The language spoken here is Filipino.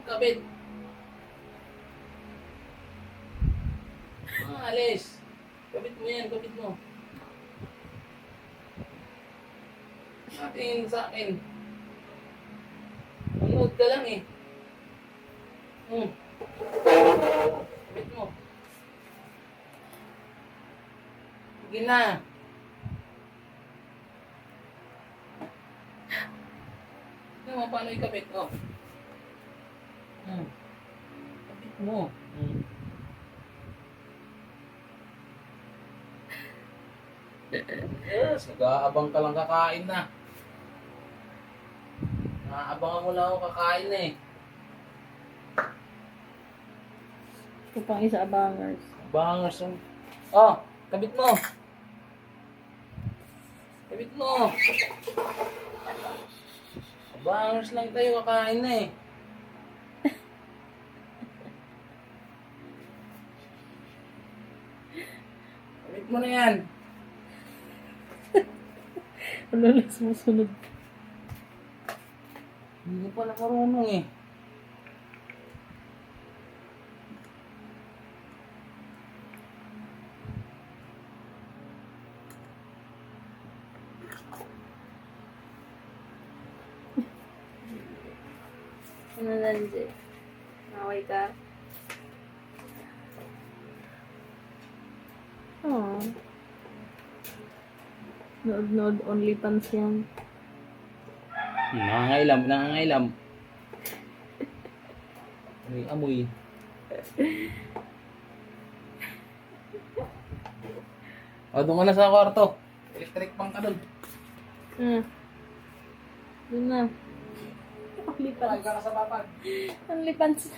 Kabit. Alis. Kabit mo yan, kabit mo. Sa akin. Manood ka lang eh. Kabit mo. Sige na. Tignan mo paano ikabit, oh. Kabit mo. Yes, nag-aabang ka lang kakain na. Naabangan mo lang ako kakain na eh. Ito pang isa abangers. Bangers yung... Oh, kabit mo. Kabit mo. Bangers lang tayo kakain na eh. Kabit mo na yan. Wala lang sumusunod. Hindi ko pala marunong eh. Ano Nancy? Naway ka? Oh. Nood only pants yan. Nangangailam, nangangailam. Amoy, amoy. O, doon ka na sa kwarto. Electric pan ka doon. Doon na. Only Pag pants. ka na sa papag. Only pants.